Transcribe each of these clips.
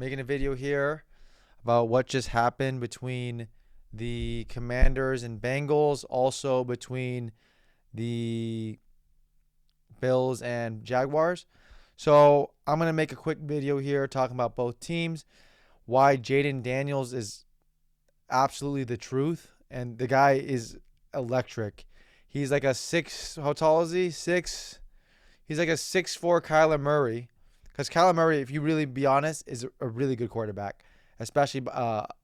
Making a video here about what just happened between the Commanders and Bengals, also between the Bills and Jaguars. So I'm going to make a quick video here talking about both teams, why Jayden Daniels is absolutely the truth, and the guy is electric. He's like a six, how tall is he? He's like a 6'4" Kyler Murray. Because Kyler Murray, if you really be honest, is a really good quarterback, especially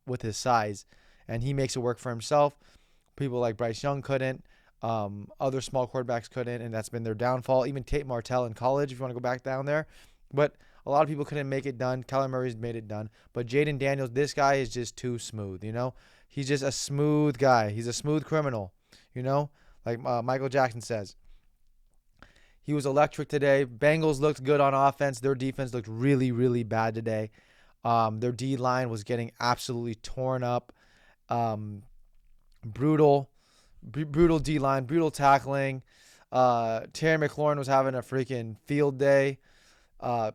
with his size. And he makes it work for himself. People like Bryce Young couldn't. Other small quarterbacks couldn't, and that's been their downfall. Even Tate Martell in college, if you want to go back down there. But a lot of people couldn't make it done. Kyler Murray's made it done. But Jayden Daniels, this guy is just too smooth, you know? He's just a smooth guy. He's a smooth criminal, you know? Like Michael Jackson says. He was electric today. Bengals looked good on offense. Their defense looked really, really bad today. Their D-line was getting absolutely torn up. Brutal D-line, brutal tackling. Terry McLaurin was having a freaking field day. What's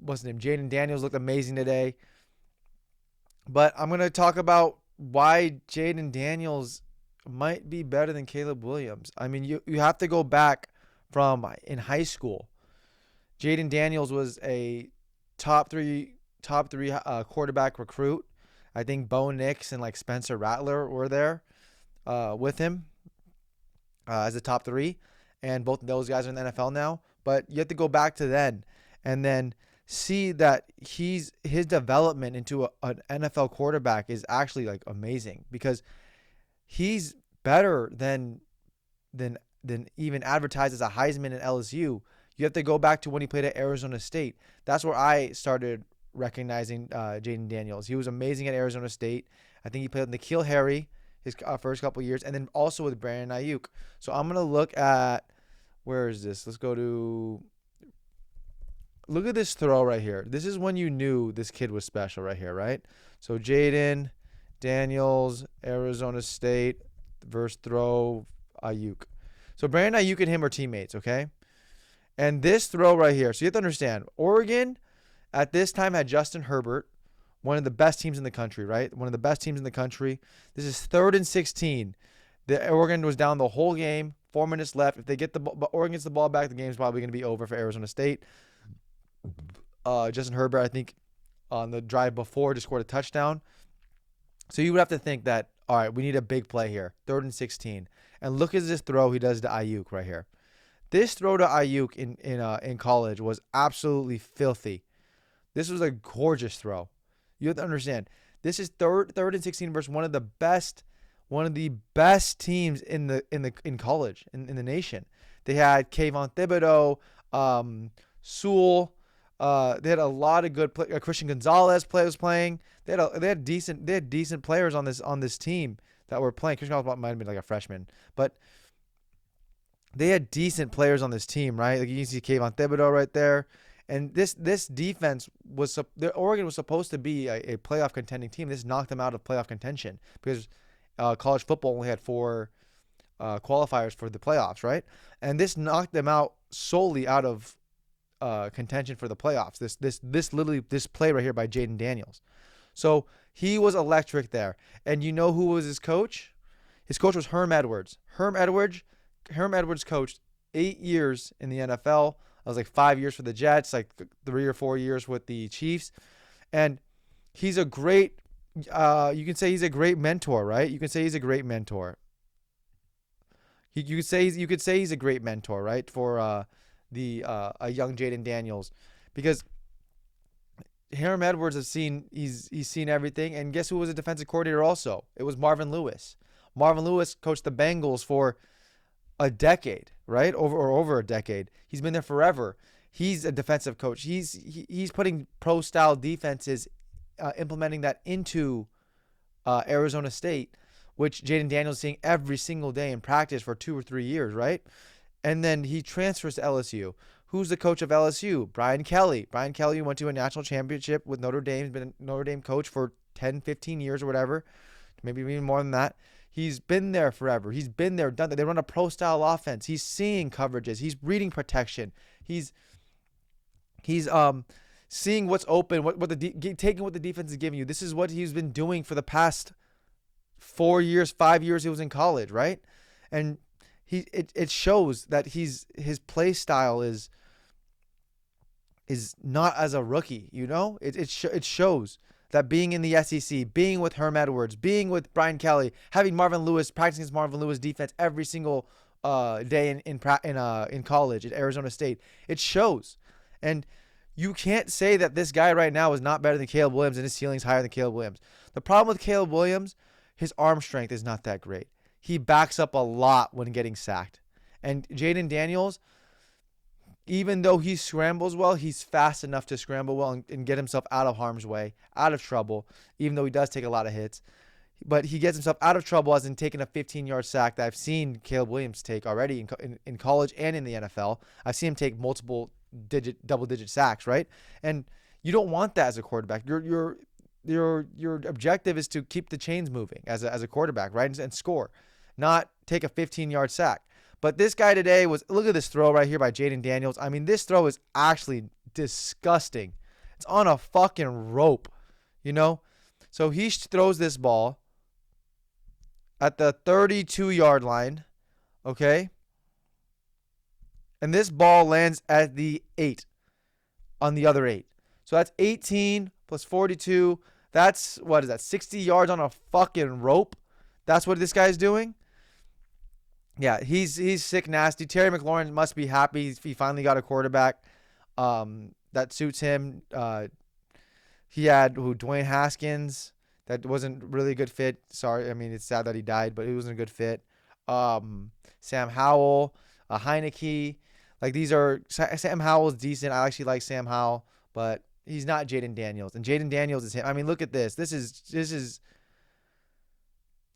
his name? Jayden Daniels looked amazing today. But I'm going to talk about why Jayden Daniels might be better than Caleb Williams. I mean, you have to go back from in high school. Jayden Daniels was a top three quarterback recruit. I think Bo Nix and like Spencer Rattler were there with him as a top three, and both of those guys are in the NFL now. But you have to go back to then and then see that his development into an NFL quarterback is actually like amazing, because he's better than even advertised as a Heisman at LSU. You have to go back to when he played at Arizona State. That's where I started recognizing Jayden Daniels. He was amazing at Arizona State. I think he played with N'Keal Harry his first couple of years, and then also with Brandon Ayuk. So I'm going to look at, where is this? Let's go to, look at this throw right here. This is when you knew this kid was special right here, right? So Jayden Daniels, Arizona State, versus throw Ayuk. So Brandon Ayuk and him are teammates, okay? And this throw right here. So you have to understand, Oregon at this time had Justin Herbert, one of the best teams in the country, right? One of the best teams in the country. This is 3rd and 16. The Oregon was down the whole game. 4 minutes left. If they get the ball, Oregon gets the ball back, the game's probably going to be over for Arizona State. Justin Herbert, I think, on the drive before, just scored a touchdown. So you would have to think that, all right, we need a big play here. 3rd and 16. And look at this throw he does to Ayuk right here. This throw to Ayuk in college was absolutely filthy. This was a gorgeous throw. You have to understand. This is third and 16 versus one of the best teams in college in the nation. They had Kayvon Thibodeau, Sewell. They had a lot of good play. Christian Gonzalez was playing. They had decent players on this team that were playing. Christian Gonzalez might have been like a freshman, but they had decent players on this team, right? Like you can see Kayvon Thibodeau right there. And this defense Oregon was supposed to be a playoff contending team. This knocked them out of playoff contention because college football only had 4 qualifiers for the playoffs, right? And this knocked them out solely out of contention for the playoffs. This play right here by Jayden Daniels. So he was electric there. And you know who was his coach? His coach was Herm Edwards. Herm Edwards coached 8 years in the NFL. That was like 5 years for the Jets, like 3 or 4 years with the Chiefs. And he's a great, you can say he's a great mentor, right? You can say he's a great mentor. You could say he's a great mentor, right? For a young Jayden Daniels, because Herm Edwards he's seen everything. And guess who was a defensive coordinator also? It was Marvin Lewis. Marvin Lewis coached the Bengals for a decade, right? Over a decade. He's been there forever. He's a defensive coach. He's putting pro style defenses, implementing that into Arizona State, which Jayden Daniels is seeing every single day in practice for 2 or 3 years, right? And then he transfers to LSU. Who's the coach of LSU? Brian Kelly. Brian Kelly went to a national championship with Notre Dame. He's been a Notre Dame coach for 10, 15 years or whatever, maybe even more than that. He's been there forever. He's been there, done that. They run a pro-style offense. He's seeing coverages. He's reading protection. He's seeing what's open, taking what the defense is giving you. This is what he's been doing for the past 4 years, 5 years he was in college, right? And it shows that his play style is not as a rookie, you know? It shows that being in the SEC, being with Herm Edwards, being with Brian Kelly, having Marvin Lewis, practicing his Marvin Lewis defense every single day in college at Arizona State, it shows. And you can't say that this guy right now is not better than Caleb Williams and his ceiling's higher than Caleb Williams. The problem with Caleb Williams, his arm strength is not that great. He backs up a lot when getting sacked. And Jayden Daniels, even though he scrambles well, he's fast enough to scramble well and get himself out of harm's way, out of trouble, even though he does take a lot of hits. But he gets himself out of trouble as in taking a 15-yard sack that I've seen Caleb Williams take already in college and in the NFL. I've seen him take multiple double-digit sacks, right? And you don't want that as a quarterback. Your objective is to keep the chains moving as a quarterback, right? And score, not take a 15-yard sack. But this guy today look at this throw right here by Jayden Daniels. I mean, this throw is actually disgusting. It's on a fucking rope, you know? So he throws this ball at the 32-yard line, okay? And this ball lands at the 8 on the other 8. So that's 18 plus 42. That's, 60 yards on a fucking rope? That's what this guy's doing? Yeah, he's sick nasty. Terry McLaurin must be happy he finally got a quarterback that suits him. He had Dwayne Haskins. That wasn't really a good fit. Sorry, I mean, it's sad that he died, but it wasn't a good fit. Sam Howell, Heineke. Like, Sam Howell's decent. I actually like Sam Howell, but he's not Jayden Daniels. And Jayden Daniels is him. I mean, look at this. This is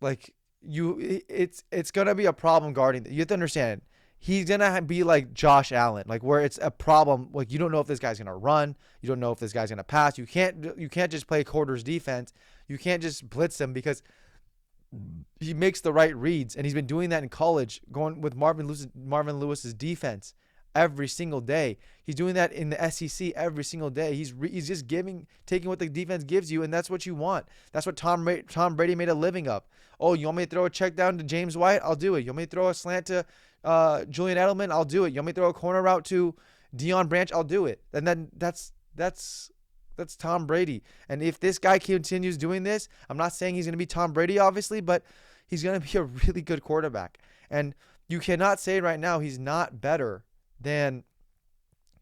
like, it's gonna be a problem guarding. You have to understand, he's gonna be like Josh Allen, like where it's a problem. Like, you don't know if this guy's gonna run, you don't know if this guy's gonna pass. You can't just play quarters defense. You can't just blitz him because he makes the right reads, and he's been doing that in college, going with Marvin Lewis's defense every single day. He's doing that in the SEC every single day. He's just taking what the defense gives you, and that's what you want. That's what Tom Brady made a living of. Oh, you want me to throw a check down to James White? I'll do it. You want me to throw a slant to Julian Edelman? I'll do it. You want me to throw a corner route to Deion Branch? I'll do it. And then that's Tom Brady. And if this guy continues doing this, I'm not saying he's going to be Tom Brady, obviously, but he's going to be a really good quarterback. And you cannot say right now he's not better than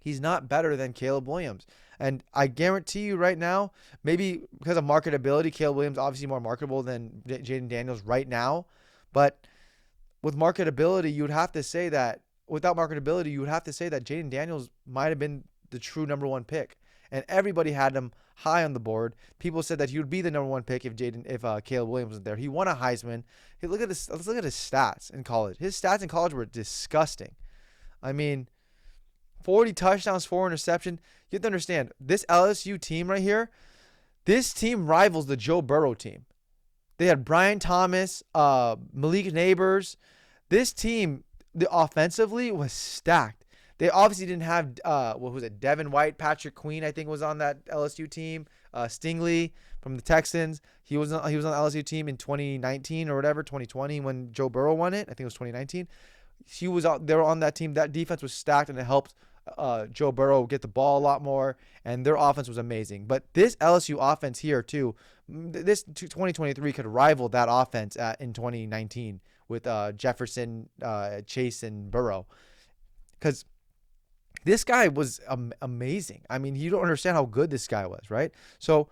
Caleb Williams. And I guarantee you right now, maybe because of marketability, Caleb Williams obviously more marketable than Jayden Daniels right now. But with marketability, you would have to say that Jayden Daniels might have been the true number one pick. And everybody had him high on the board. People said that he would be the number one pick if Caleb Williams was there. He won a Heisman. Hey, let's look at his stats in college. His stats in college were disgusting. I mean, 40 touchdowns, 4 interceptions. You have to understand, this LSU team right here, this team rivals the Joe Burrow team. They had Brian Thomas, Malik Neighbors. This team, offensively, was stacked. They obviously didn't have, Devin White, Patrick Queen, I think, was on that LSU team. Stingley from the Texans. He was on the LSU team in 2019 or whatever, 2020 when Joe Burrow won it. I think it was 2019. They were on that team. That defense was stacked, and it helped Joe Burrow get the ball a lot more, and their offense was amazing. But this LSU offense here too, this 2023 could rival that offense in 2019 with Jefferson, Chase, and Burrow, because this guy was amazing. I mean, you don't understand how good this guy was, right? So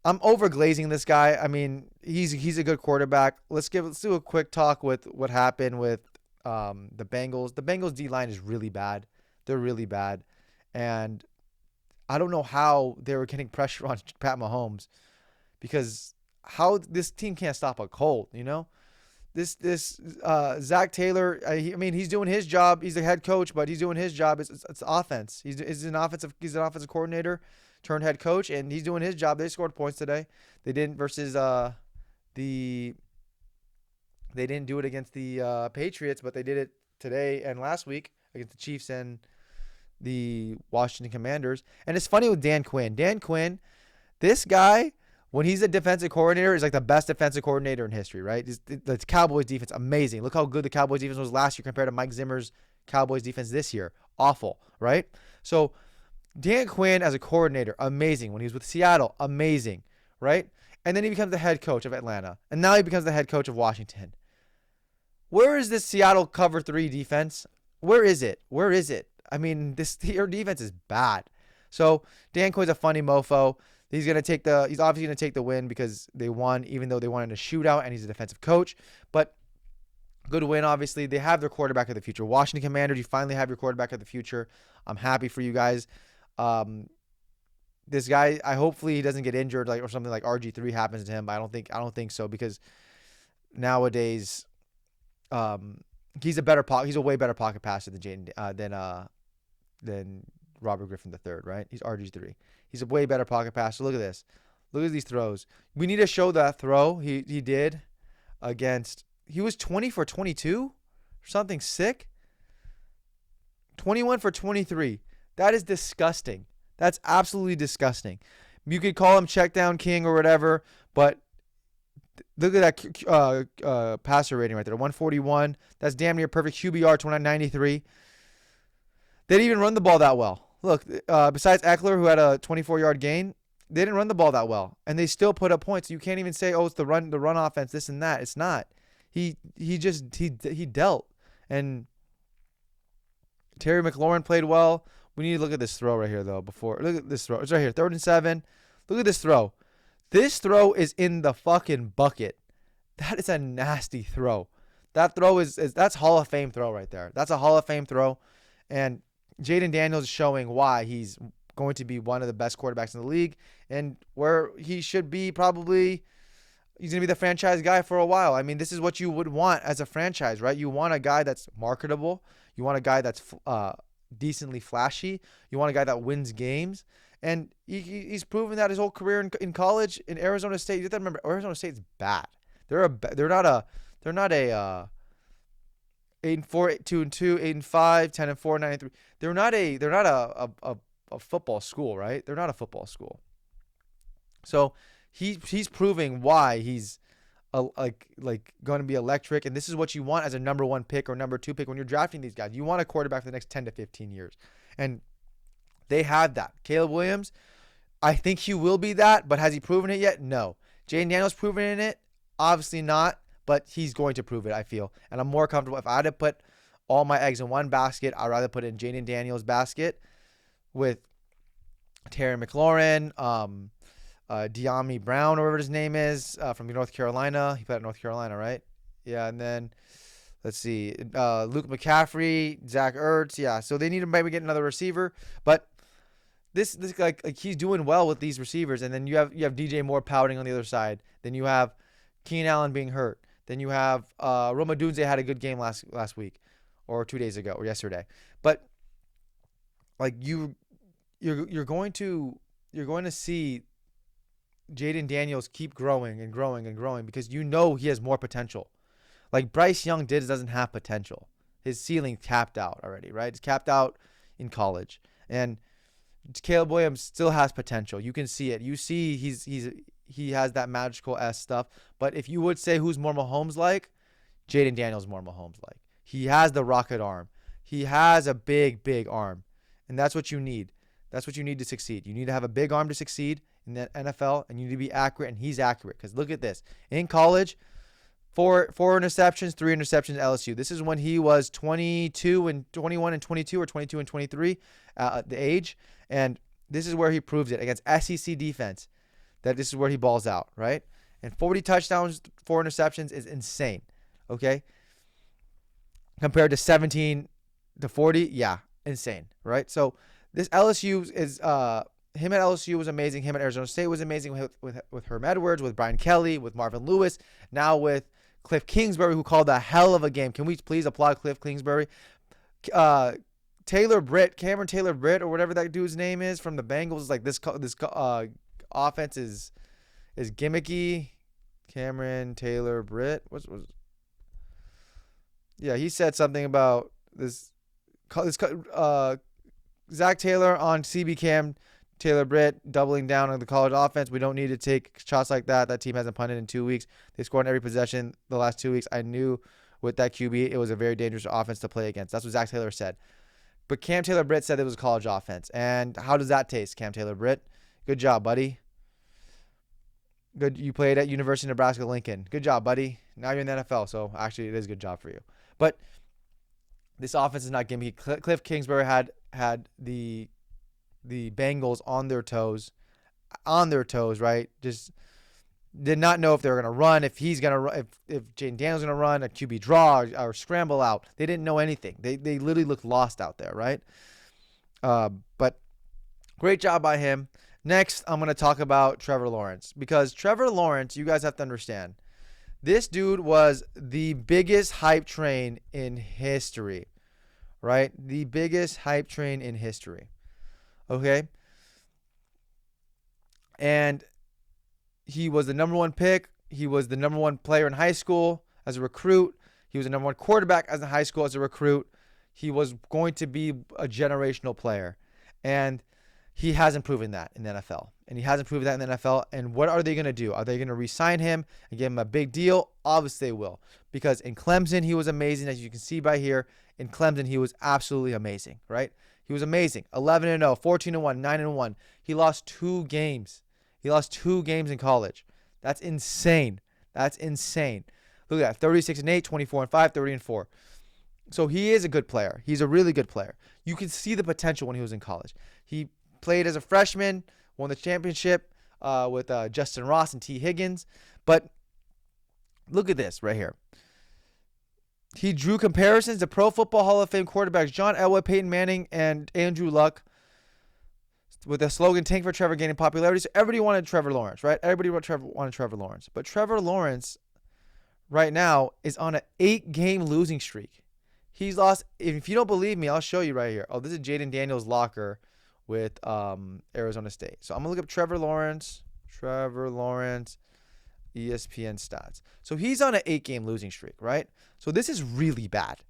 I'm overglazing this guy. I mean, he's a good quarterback. Let's do a quick talk with what happened with the Bengals. The Bengals D-line is really bad. They're really bad. And I don't know how they were getting pressure on Pat Mahomes, because how this team can't stop a cold, you know? This Zach Taylor, I mean, he's doing his job. He's the head coach, but he's doing his job. It's offense. He's an offensive coordinator turned head coach, and he's doing his job. They scored points today. They didn't they didn't do it against the Patriots, but they did it today and last week against the Chiefs and the Washington Commanders. And it's funny with Dan Quinn. Dan Quinn, this guy, when he's a defensive coordinator, is like the best defensive coordinator in history, right? The Cowboys defense, amazing. Look how good the Cowboys defense was last year compared to Mike Zimmer's Cowboys defense this year. Awful, right? So Dan Quinn as a coordinator, amazing. When he was with Seattle, amazing, right? And then he becomes the head coach of Atlanta. And now he becomes the head coach of Washington. Where is this Seattle cover 3 defense? Where is it? Where is it? I mean, your defense is bad. So Dan Quinn's a funny mofo. He's obviously gonna take the win because they won, even though they won in a shootout, and he's a defensive coach. But good win, obviously. They have their quarterback of the future. Washington Commanders, you finally have your quarterback of the future. I'm happy for you guys. This guy, hopefully he doesn't get injured or something like RG3 happens to him. But I don't think so, because nowadays, he's a way better pocket passer than Robert Griffin III, right? He's RG3. He's a way better pocket passer. Look at this. Look at these throws. We need to show that throw he did against. He was 20 for 22 or something sick. 21 for 23. That is disgusting. That's absolutely disgusting. You could call him check down king or whatever, but look at that passer rating right there, 141. That's damn near perfect. QBR 2993. They didn't even run the ball that well. Look, besides Eckler, who had a 24-yard gain, they didn't run the ball that well, and they still put up points. You can't even say, "Oh, it's the run offense, this and that." It's not. He dealt, and Terry McLaurin played well. We need to look at this throw right here, though. Look at this throw. It's right here, 3rd and 7. Look at this throw. This throw is in the fucking bucket. That is a nasty throw. That throw that's Hall of Fame throw right there. That's a Hall of Fame throw, and Jayden Daniels is showing why he's going to be one of the best quarterbacks in the league, and where he should be probably. He's going to be the franchise guy for a while. I mean, this is what you would want as a franchise, right? You want a guy that's marketable. You want a guy that's decently flashy. You want a guy that wins games. And he's proven that his whole career in college in Arizona State. You have to remember, Arizona State's bad. They're not a 8-4, 2-2, 8-5, 10-4, 9-3. They're not a football school, right? They're not a football school. So he's proving why he's like going to be electric, and this is what you want as a number 1 pick or number 2 pick when you're drafting these guys. You want a quarterback for the next 10 to 15 years, and they have that. Caleb Williams, I think he will be that, but has he proven it yet? No. Jayden Daniels proven it? Obviously not, but he's going to prove it, I feel, and I'm more comfortable. If I had to put all my eggs in one basket, I'd rather put in Jayden Daniels' basket with Terry McLaurin, De'Ami Brown, or whatever his name is, from North Carolina. He played at North Carolina, right? Yeah, and then let's see, Luke McCaffrey, Zach Ertz. Yeah, so they need to maybe get another receiver, but this like he's doing well with these receivers. And then you have DJ Moore pouting on the other side. Then you have Keenan Allen being hurt. Then you have Rome Odunze had a good game last week, or 2 days ago, or yesterday. But like you're going to see Jayden Daniels keep growing and growing and growing, because you know he has more potential. Like Bryce Young doesn't have potential. His ceiling capped out already, right? It's capped out in college. And Caleb Williams still has potential. You can see it. You see he has that magical stuff. But if you would say who's more Mahomes like, Jayden Daniels more Mahomes like. He has the rocket arm. He has a big arm. And that's what you need. That's what you need to succeed. You need to have a big arm to succeed in the NFL, and you need to be accurate, and he's accurate. Because look at this. In college, four interceptions, 3 interceptions at LSU. This is when he was 22 and 21 and 22, or 22 and 23 at the age. And this is where he proves it against SEC defense, that this is where he balls out, right? And 40 touchdowns, 4 interceptions is insane, okay? Compared to 17 to 40, yeah, insane, right? So this LSU is him at LSU was amazing. Him at Arizona State was amazing with Herm Edwards, with Brian Kelly, with Marvin Lewis. Now with Cliff Kingsbury, who called a hell of a game. Can we please applaud Cliff Kingsbury? Cameron Taylor Britt, or whatever that dude's name is from the Bengals, is like this offense is gimmicky. Cameron Taylor Britt. Yeah, he said something about this Zach Taylor on CB Cam, Taylor Britt doubling down on the college offense. We don't need to take shots like that. That team hasn't punted in 2 weeks. They scored on every possession the last 2 weeks. I knew with that QB, it was a very dangerous offense to play against. That's what Zach Taylor said. But Cam Taylor Britt said it was a college offense. And how does that taste, Cam Taylor Britt? Good job, buddy. Good. You played at University of Nebraska-Lincoln. Good job, buddy. Now you're in the NFL, so actually it is a good job for you. But this offense is not gimmicky. Cliff Kingsbury had the Bengals on their toes, right? Just did not know if they were going to run, if he's going to run, if Jayden Daniels is going to run a QB draw or scramble out. They didn't know anything. They literally looked lost out there, right? But great job by him. Next, I'm going to talk about Trevor Lawrence, because Trevor Lawrence, you guys have to understand, this dude was the biggest hype train in history, right? The biggest hype train in history. Okay? And he was the number one pick. He was the number one player in high school as a recruit. He was the number one quarterback as a high school as a recruit. He was going to be a generational player. And he hasn't proven that in the NFL. And he hasn't proven that in the NFL. And what are they going to do? Are they going to re-sign him and give him a big deal? Obviously they will. Because in Clemson, he was amazing. As you can see by here, in Clemson, he was absolutely amazing, right? He was amazing. 11-0, 14-1, 9-1. He lost 2 games. He lost 2 games in college. That's insane. That's insane. Look at that. 36-8, 24-5, 30-4. So he is a good player. He's a really good player. You can see the potential when he was in college. He played as a freshman, won the championship with Justin Ross and T. Higgins. But look at this right here. He drew comparisons to Pro Football Hall of Fame quarterbacks John Elway, Peyton Manning, and Andrew Luck, with the slogan "Tank for Trevor" gaining popularity. So everybody wanted Trevor Lawrence, right? Everybody wanted Trevor Lawrence. But Trevor Lawrence right now is on an 8-game losing streak. He's lost. If you don't believe me, I'll show you right here. Oh, this is Jayden Daniels' locker with Arizona State. So I'm going to look up Trevor Lawrence, ESPN stats. So he's on an 8-game losing streak, right? So this is really bad.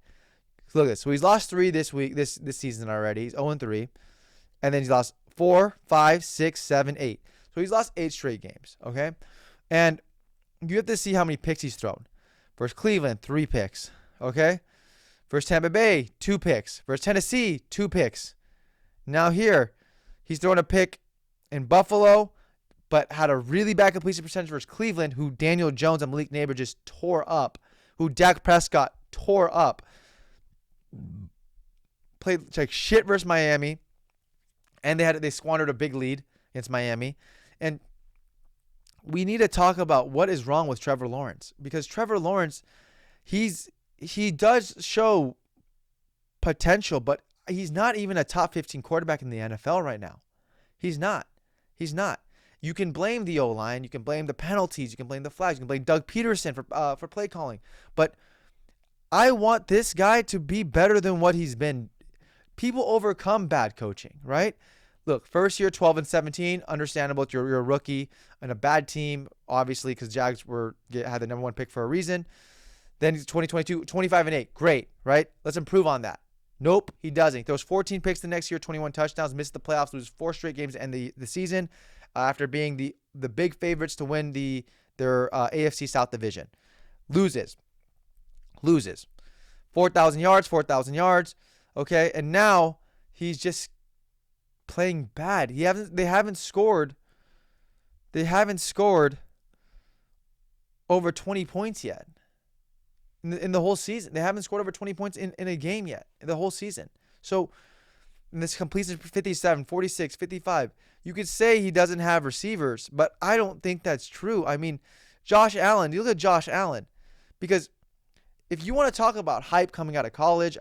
Look at this. So he's lost 3 this week, this season already. He's 0-3. And then he's lost 4, 5, 6, 7, 8. So he's lost 8 straight games, okay? And you have to see how many picks he's thrown. Versus Cleveland, 3 picks, okay? Versus Tampa Bay, 2 picks. Versus Tennessee, 2 picks. Now here, he's throwing a pick in Buffalo, but had a really bad completion percentage versus Cleveland, who Daniel Jones and Malik Neighbor just tore up, who Dak Prescott tore up. Played like shit versus Miami, and they squandered a big lead against Miami. And we need to talk about what is wrong with Trevor Lawrence, because Trevor Lawrence, he does show potential, but he's not even a top 15 quarterback in the NFL right now. He's not. You can blame the O-line, you can blame the penalties, you can blame the flags, you can blame Doug Peterson for play calling. But I want this guy to be better than what he's been. People overcome bad coaching, right? Look, first year 12-17, understandable. You're a rookie and a bad team, obviously, because Jags had the number 1 pick for a reason. Then 2022, 25-8, great, right? Let's improve on that. Nope, he doesn't. He throws 14 picks the next year, 21 touchdowns, missed the playoffs, loses 4 straight games to end the season after being the big favorites to win their AFC South division. Loses. 4,000 yards, okay? And now he's just playing bad. They haven't scored over 20 points yet. In the whole season. They haven't scored over 20 points in a game yet, in the whole season. So, in this completion 57, 46, 55, you could say he doesn't have receivers, but I don't think that's true. I mean, Josh Allen, you look at Josh Allen, because if you want to talk about hype coming out of college,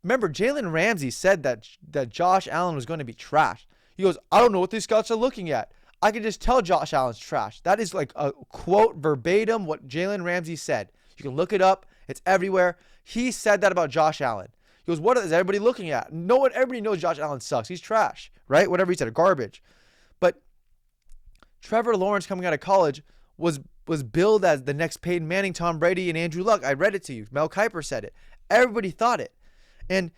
remember, Jalen Ramsey said that Josh Allen was going to be trash. He goes, I don't know what these scouts are looking at. I can just tell Josh Allen's trash. That is like a quote verbatim what Jalen Ramsey said. You can look it up. It's everywhere. He said that about Josh Allen. He goes, what is everybody looking at? Everybody knows Josh Allen sucks. He's trash, right? Whatever he said, garbage. But Trevor Lawrence coming out of college was billed as the next Peyton Manning, Tom Brady, and Andrew Luck. I read it to you. Mel Kiper said it. Everybody thought it. And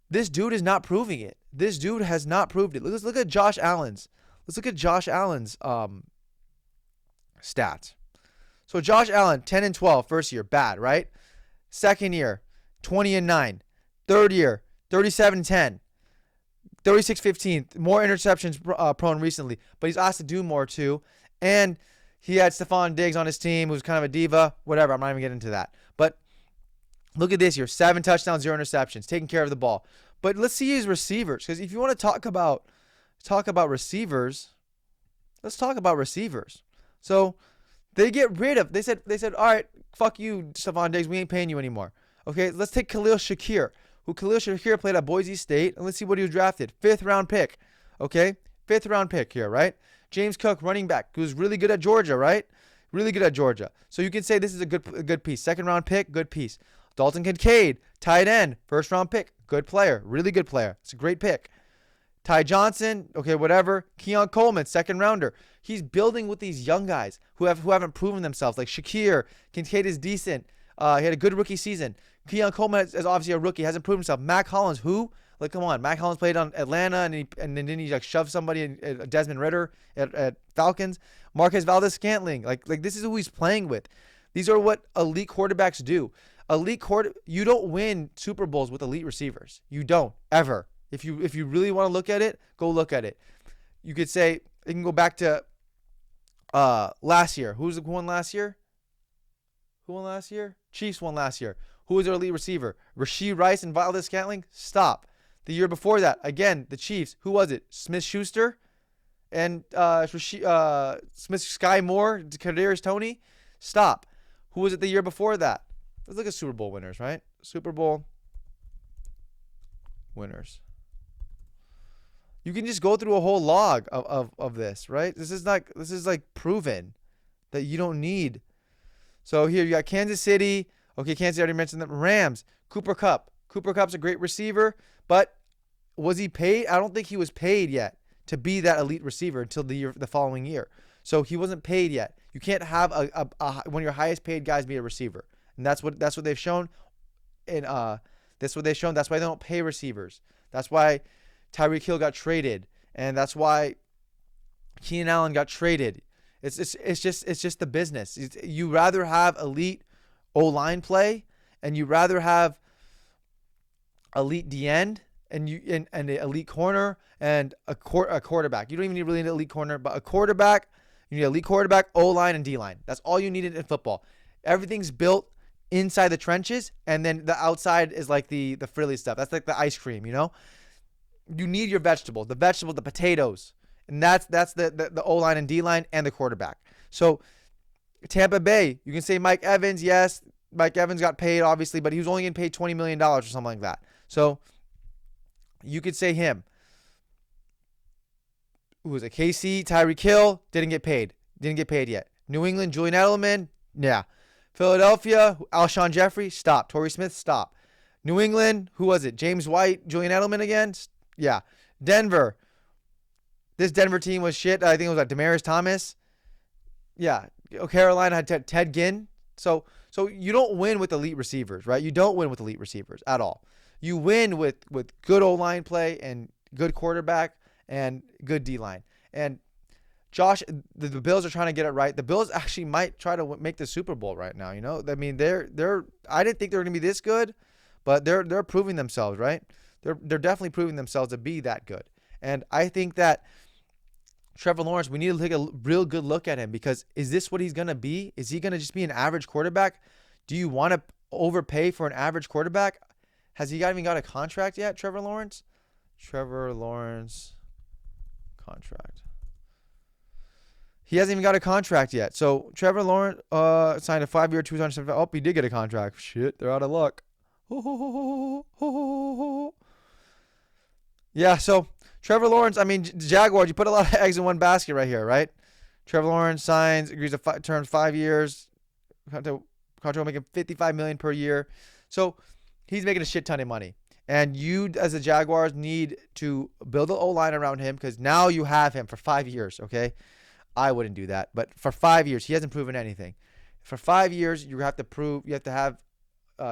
this dude is not proving it. This dude has not proved it. Let's look at Josh Allen's. Let's look at Josh Allen's stats. So Josh Allen, 10-12, first year, bad, right? Second year, 20-9. Third year, 37-10. 36-15. More interceptions prone recently, but he's asked to do more too. And he had Stephon Diggs on his team, who's kind of a diva. Whatever, I'm not even getting into that. But look at this year, 7 touchdowns, 0 interceptions, taking care of the ball. But let's see his receivers, because if you want to talk about receivers, let's talk about receivers. So they said, all right, fuck you, Stephon Diggs, we ain't paying you anymore. Okay, let's take Khalil Shakir, who played at Boise State, and let's see what he was drafted. 5th round pick. Okay, 5th round pick here, right? James Cook, running back, who's really good at Georgia, right? Really good at Georgia. So you can say this is a good piece. 2nd round pick, good piece. Dalton Kincaid, tight end, 1st round pick, good player, really good player. It's a great pick. Ty Johnson, okay, whatever. Keon Coleman, 2nd rounder. He's building with these young guys who haven't proven themselves. Like Shakir, Kincaid is decent. He had a good rookie season. Keon Coleman is obviously a rookie, hasn't proven himself. Mac Hollins, who? Like, come on. Mac Hollins played on Atlanta, and then he like shoved somebody, Desmond Ridder at Falcons. Marquez Valdez-Scantling. Like this is who he's playing with. These are what elite quarterbacks do. You don't win Super Bowls with elite receivers. You don't, ever. If you really want to look at it, go look at it. You could say, you can go back to last year. Who won last year? Chiefs won last year. Who was their elite receiver? Rashee Rice and Valdez-Scantling? Stop. The year before that, again, the Chiefs. Who was it? Smith-Schuster and Sky Moore, Kadarius Toney? Stop. Who was it the year before that? Let's look at Super Bowl winners, right? Super Bowl winners. You can just go through a whole log of this, right? This is like proven that you don't need. So here you got Kansas City. Okay, Kansas City, I already mentioned them. Rams, Cooper Kupp. Cooper Kupp's a great receiver, but was he paid? I don't think he was paid yet to be that elite receiver until the following year. So he wasn't paid yet. You can't have one of your highest paid guys be a receiver, and that's what they've shown. And that's what they've shown. That's why they don't pay receivers. That's why Tyreek Hill got traded, and that's why Keenan Allen got traded. It's just the business. You rather have elite O-line play, and you rather have elite D-end and an elite corner and a quarterback. You don't even need really an elite corner, but a quarterback. You need elite quarterback, O-line, and D-line. That's all you needed in football. Everything's built inside the trenches, and then the outside is like the frilly stuff. That's like the ice cream, you know? You need your vegetables, the potatoes. And that's the O-line and D-line and the quarterback. So Tampa Bay, you can say Mike Evans. Yes, Mike Evans got paid, obviously, but he was only getting paid $20 million or something like that. So you could say him. Who was it? KC, Tyreek Hill, didn't get paid. Didn't get paid yet. New England, Julian Edelman, yeah. Philadelphia, Alshon Jeffrey, stop. Torrey Smith, stop. New England, who was it? James White, Julian Edelman again? Yeah. Denver. This Denver team was shit. I think it was like Demaryius Thomas. Yeah. Carolina had Ted Ginn. So you don't win with elite receivers, right? You don't win with elite receivers at all. You win with good O-line play and good quarterback and good D-line. And Josh, the Bills are trying to get it right. The Bills actually might try to make the Super Bowl right now, you know? I mean, they're I didn't think they were going to be this good, but they're proving themselves, right? They're definitely proving themselves to be that good. And I think that Trevor Lawrence, we need to take a real good look at him, because is this what he's going to be? Is he going to just be an average quarterback? Do you want to overpay for an average quarterback? Has he even got a contract yet, Trevor Lawrence? Trevor Lawrence contract. He hasn't even got a contract yet. So Trevor Lawrence signed a 5-year, $275. Oh, he did get a contract. Shit, they're out of luck. Yeah, so Trevor Lawrence, I mean, Jaguars, you put a lot of eggs in one basket right here, right? Trevor Lawrence agrees to terms 5 years. Contract will make him $55 million per year. So he's making a shit ton of money. And you, as the Jaguars, need to build an O-line around him, because now you have him for 5 years, okay? I wouldn't do that. But for 5 years, he hasn't proven anything. For 5 years, you have to have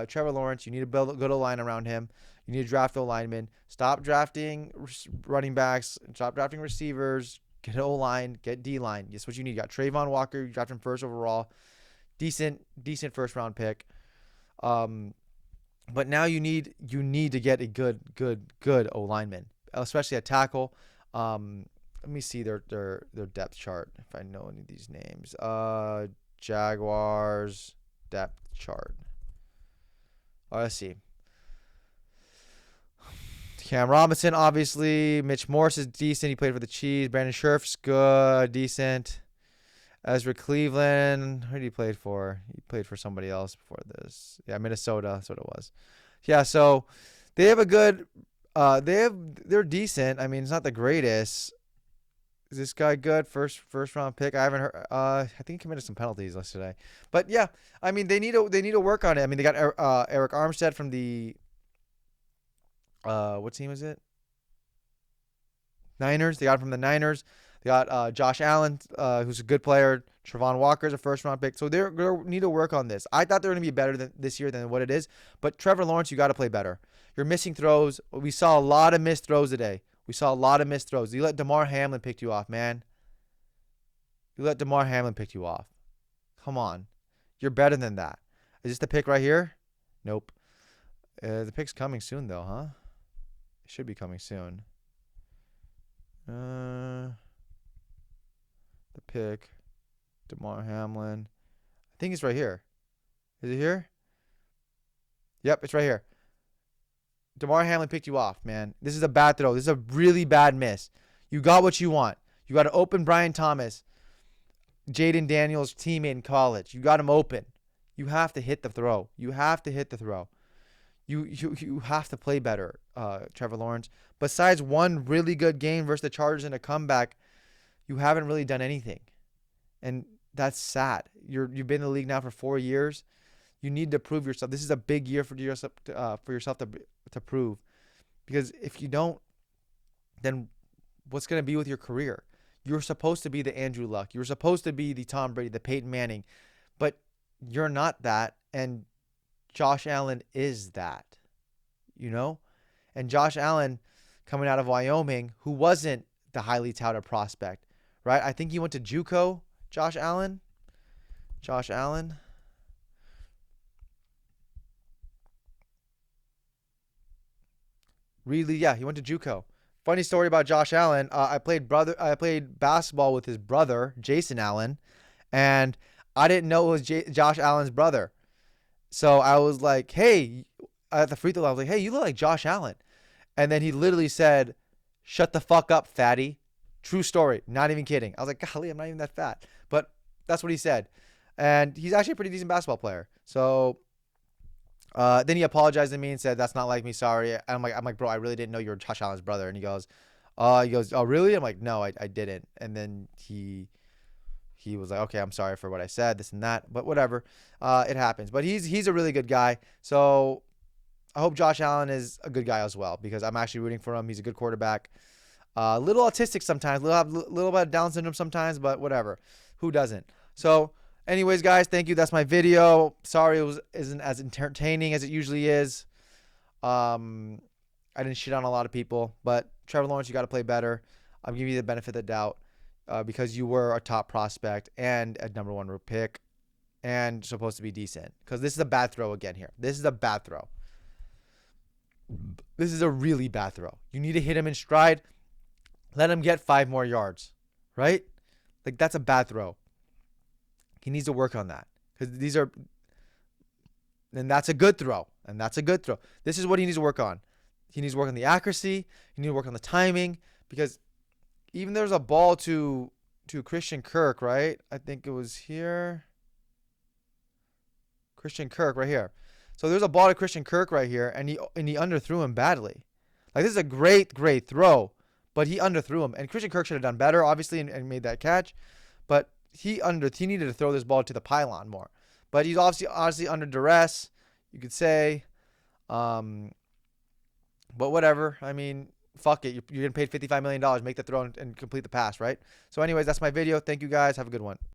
Trevor Lawrence. You need to build a good O-line around him. You need to draft O-linemen. Stop drafting running backs. Stop drafting receivers. Get O-line. Get D-line. That's what you need. You got Trayvon Walker. You draft him first overall. Decent first round pick. But now you need to get a good O-lineman, especially at tackle. Let me see their depth chart if I know any of these names. Jaguars depth chart. Let's see. Cam Robinson, obviously. Mitch Morse is decent. He played for the Chiefs. Brandon Scherf's good, decent. Ezra Cleveland, who did he play for? He played for somebody else before this. Yeah, Minnesota. That's what it was. Yeah, so they have a good. They're decent. I mean, it's not the greatest. Is this guy good? First round pick. I haven't heard. I think he committed some penalties yesterday. But yeah, I mean, they need to work on it. I mean, they got Eric Armstead from the. What team is it? Niners. They got him from the Niners. They got Josh Allen, who's a good player. Trevon Walker is a first-round pick. So they're going to need to work on this. I thought they were going to be better this year than what it is. But Trevor Lawrence, you got to play better. You're missing throws. We saw a lot of missed throws today. You let Damar Hamlin pick you off, man. Come on. You're better than that. Is this the pick right here? Nope. The pick's coming soon, though, huh? It should be coming soon. The pick, Damar Hamlin. I think it's right here. Is it here? Yep, it's right here. Damar Hamlin picked you off, man. This is a bad throw. This is a really bad miss. You got what you want. You got to open Brian Thomas, Jayden Daniels' teammate in college. You got him open. You have to hit the throw. You have to play better, Trevor Lawrence. Besides one really good game versus the Chargers and a comeback, you haven't really done anything. And that's sad. You've been in the league now for 4 years. You need to prove yourself. This is a big year for yourself to prove. Because if you don't, then what's going to be with your career? You're supposed to be the Andrew Luck. You're supposed to be the Tom Brady, the Peyton Manning. But you're not that. And Josh Allen is that. And Josh Allen coming out of Wyoming, who wasn't the highly touted prospect, right? I think he went to JUCO, Josh Allen. Really, yeah, he went to JUCO. Funny story about Josh Allen. I played basketball with his brother, Jason Allen, and I didn't know it was Josh Allen's brother. So I was like, hey, at the free throw, I was like, hey, you look like Josh Allen. And then he literally said, shut the fuck up, fatty. True story. Not even kidding. I was like, golly, I'm not even that fat. But that's what he said. And he's actually a pretty decent basketball player. So then he apologized to me and said, that's not like me. Sorry. And I'm like, bro, I really didn't know you were Josh Allen's brother. And he goes, oh, really? I'm like, no, I didn't. And then he was like, okay, I'm sorry for what I said, this and that. But whatever. It happens. But he's a really good guy. So I hope Josh Allen is a good guy as well, because I'm actually rooting for him. He's a good quarterback. A little autistic sometimes, little bit of Down syndrome sometimes, but whatever. Who doesn't? So anyways, guys, thank you. That's my video. Sorry it isn't as entertaining as it usually is. I didn't shit on a lot of people, but Trevor Lawrence, you got to play better. I'm giving you the benefit of the doubt because you were a top prospect and a number 1 pick and supposed to be decent, because this is a bad throw again here. This is a bad throw. This is a really bad throw. You need to hit him in stride. Let him get 5 more yards, right? Like, that's a bad throw. He needs to work on that, because and that's a good throw. This is what he needs to work on. He needs to work on the accuracy. He needs to work on the timing, because even there's a ball to Christian Kirk, right? I think it was here. Christian Kirk right here. So there's a ball to Christian Kirk right here, and he underthrew him badly. Like, this is a great throw, but he underthrew him. And Christian Kirk should have done better, obviously, and made that catch. But he needed to throw this ball to the pylon more. But he's obviously under duress, you could say. But whatever. I mean, fuck it. You're getting paid $55 million. Make the throw and complete the pass, right? So anyways, that's my video. Thank you, guys. Have a good one.